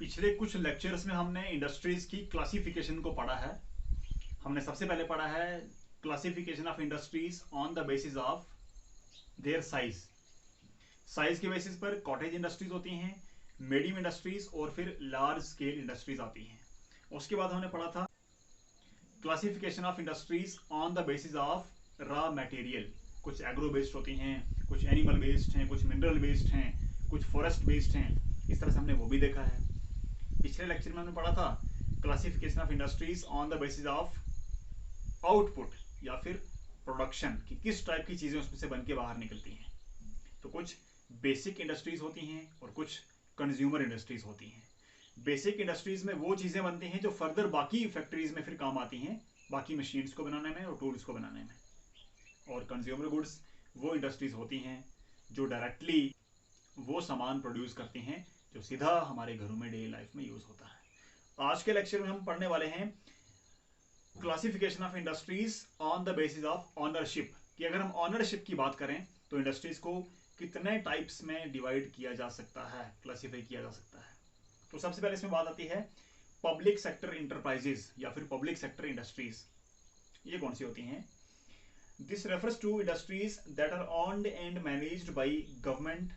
पिछले कुछ लेक्चर्स में हमने इंडस्ट्रीज की क्लासिफिकेशन को पढ़ा है। हमने सबसे पहले पढ़ा है classification of industries on the basis of their size. Size के बेसिस पर कॉटेज इंडस्ट्रीज होती हैं, मीडियम इंडस्ट्रीज और फिर लार्ज स्केल इंडस्ट्रीज आती हैं। उसके बाद हमने पढ़ा था classification of industries on the basis of raw material. कुछ एग्रो बेस्ड होती हैं, कुछ एनिमल बेस्ड हैं, कुछ मिनरल बेस्ड हैं, कुछ फॉरेस्ट बेस्ड हैं। इस तरह से हमने वो भी देखा है। पिछले लेक्चर में हमने पढ़ा था classification of industries on the basis of output या फिर प्रोडक्शन, कि किस टाइप की चीजें उसमें से बन के बाहर निकलती हैं। तो कुछ बेसिक इंडस्ट्रीज होती हैं और कुछ कंज्यूमर इंडस्ट्रीज होती हैं। बेसिक इंडस्ट्रीज में वो चीजें बनती हैं जो फर्दर बाकी फैक्ट्रीज में फिर काम आती हैं, बाकी मशीन्स को बनाने में और टूल्स को बनाने में। और कंज्यूमर गुड्स वो इंडस्ट्रीज होती हैं जो डायरेक्टली वो सामान प्रोड्यूस करती हैं जो सीधा हमारे घरों में डेली लाइफ में यूज होता है। आज के लेक्चर में हम पढ़ने वाले हैं classification of industries on the basis of ownership, कि अगर हम ऑनरशिप की बात करें तो इंडस्ट्रीज को कितने टाइप्स में डिवाइड किया जा सकता है, क्लासिफाई किया जा सकता है। तो सबसे पहले इसमें बात आती है पब्लिक सेक्टर इंटरप्राइजेज या फिर पब्लिक सेक्टर इंडस्ट्रीज। ये कौन सी होती हैं? This refers to industries that are owned and managed by government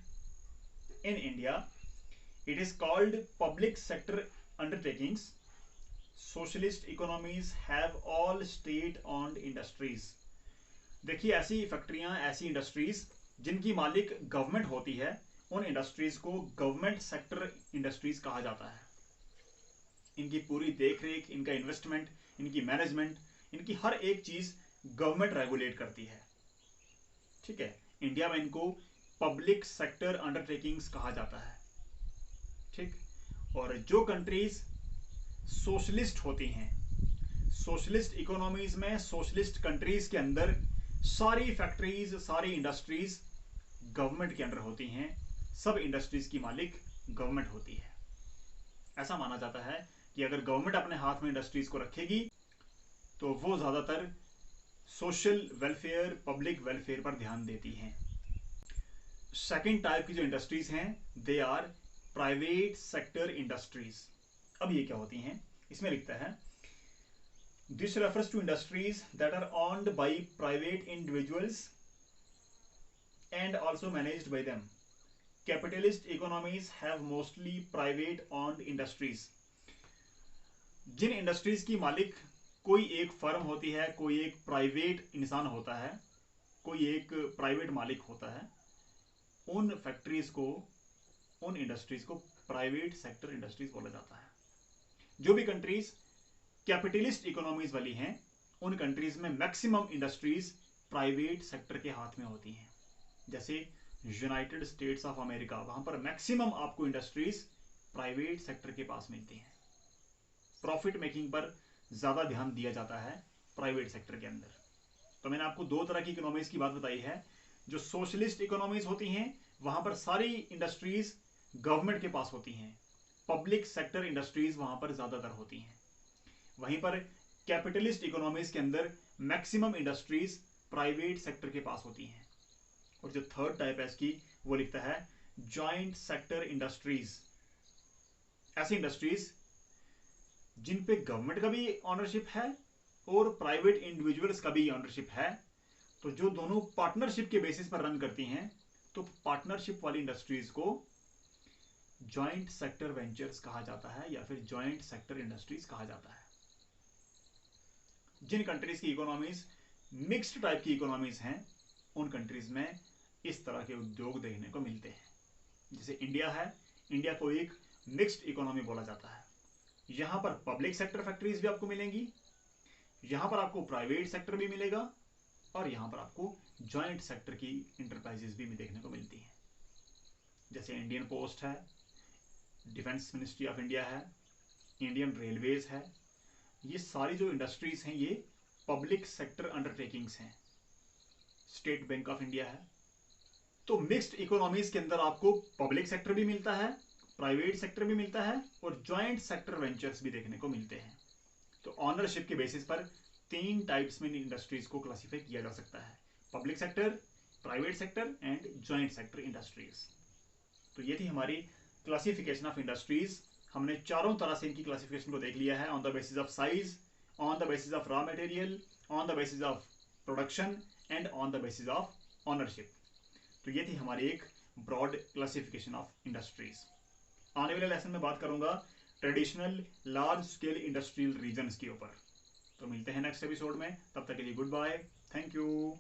in India. It is called public sector undertakings. Socialist economies have all state owned industries. देखिए, ऐसी फैक्ट्रियां, ऐसी इंडस्ट्रीज जिनकी मालिक गवर्नमेंट होती है, उन इंडस्ट्रीज को गवर्नमेंट सेक्टर इंडस्ट्रीज कहा जाता है। इनकी पूरी देखरेख, इनका इन्वेस्टमेंट, इनकी मैनेजमेंट, इनकी हर एक चीज गवर्नमेंट रेगुलेट करती है। ठीक है, इंडिया में इनको पब्लिक सेक्टर अंडरटेकिंग्स कहा जाता है। ठीक, और जो कंट्रीज सोशलिस्ट होती हैं, सोशलिस्ट इकोनॉमीज में, सोशलिस्ट कंट्रीज के अंदर सारी फैक्ट्रीज, सारी इंडस्ट्रीज गवर्नमेंट के अंडर होती हैं। सब इंडस्ट्रीज की मालिक गवर्नमेंट होती है। ऐसा माना जाता है कि अगर गवर्नमेंट अपने हाथ में इंडस्ट्रीज को रखेगी तो वो ज्यादातर सोशल वेलफेयर, पब्लिक वेलफेयर पर ध्यान देती हैं। सेकेंड टाइप की जो इंडस्ट्रीज हैं, they are private sector industries. अब ये क्या होती हैं? इसमें लिखता है this refers to industries that are owned by private individuals and also managed by them. Capitalist economies have mostly private owned industries. जिन इंडस्ट्रीज की मालिक कोई एक फर्म होती है, कोई एक प्राइवेट इंसान होता है, कोई एक प्राइवेट मालिक होता है, उन फैक्ट्रीज को, उन इंडस्ट्रीज को प्राइवेट सेक्टर इंडस्ट्रीज बोला जाता है। जो भी कंट्रीज कैपिटलिस्ट इकोनॉमीज वाली हैं, उन कंट्रीज में मैक्सिमम इंडस्ट्रीज प्राइवेट सेक्टर के हाथ में होती हैं। जैसे यूनाइटेड स्टेट्स ऑफ अमेरिका, वहां पर मैक्सिमम आपको इंडस्ट्रीज प्राइवेट सेक्टर के पास मिलती हैं। प्रॉफिट मेकिंग पर ज्यादा ध्यान दिया जाता है प्राइवेट सेक्टर के अंदर। तो मैंने आपको दो तरह की इकोनॉमीज की बात बताई है। जो सोशलिस्ट इकोनॉमीज होती हैं, वहां पर सारी इंडस्ट्रीज गवर्नमेंट के पास होती हैं, पब्लिक सेक्टर इंडस्ट्रीज वहां पर ज्यादातर होती हैं। वहीं पर कैपिटलिस्ट इकोनॉमीज के अंदर मैक्सिमम इंडस्ट्रीज प्राइवेट सेक्टर के पास होती हैं। और जो थर्ड टाइप है इसकी, वो लिखता है जॉइंट सेक्टर इंडस्ट्रीज। ऐसी इंडस्ट्रीज जिन पे गवर्नमेंट का भी ऑनरशिप है और प्राइवेट इंडिविजुअल्स का भी ऑनरशिप है, तो जो दोनों पार्टनरशिप के बेसिस पर रन करती हैं, तो पार्टनरशिप वाली इंडस्ट्रीज को जॉइंट सेक्टर वेंचर्स कहा जाता है या फिर जॉइंट सेक्टर इंडस्ट्रीज कहा जाता है। जिन कंट्रीज की इकोनॉमीज मिक्स्ड टाइप की इकोनॉमीज हैं, उन कंट्रीज में इस तरह के उद्योग देखने को मिलते हैं। जैसे इंडिया है, इंडिया को एक मिक्स्ड इकोनॉमी बोला जाता है। यहां पर पब्लिक सेक्टर फैक्ट्रीज भी आपको मिलेंगी, यहां पर आपको प्राइवेट सेक्टर भी मिलेगा, और यहां पर आपको जॉइंट सेक्टर की इंटरप्राइजेस भी देखने को मिलती हैं। जैसे इंडियन पोस्ट है, डिफेंस मिनिस्ट्री ऑफ इंडिया है, इंडियन रेलवेज है। ये सारी जो इंडस्ट्रीज हैं, ये पब्लिक सेक्टर अंडरटेकिंग्स हैं। स्टेट बैंक ऑफ इंडिया है। तो मिक्स्ड इकोनॉमीज के अंदर आपको पब्लिक सेक्टर भी मिलता है, प्राइवेट सेक्टर भी मिलता है, और जॉइंट सेक्टर वेंचर्स भी देखने को मिलते हैं। तो ऑनरशिप के बेसिस पर तीन टाइप्स में इंडस्ट्रीज को क्लासिफाई किया जा सकता है: public sector, private sector and joint sector industries. तो ये थी हमारी क्लासिफिकेशन ऑफ इंडस्ट्रीज। हमने चारों तरह से इनकी क्लासिफिकेशन को देख लिया है, on the basis of size, on the basis of raw material, on the basis of production and on the basis of ownership. तो ये थी हमारी एक ब्रॉड क्लासिफिकेशन ऑफ इंडस्ट्रीज। आने वाले लेसन में बात करूंगा traditional large scale industrial regions के ऊपर। तो मिलते हैं नेक्स्ट एपिसोड में, तब तक के लिए गुड बाय, थैंक यू।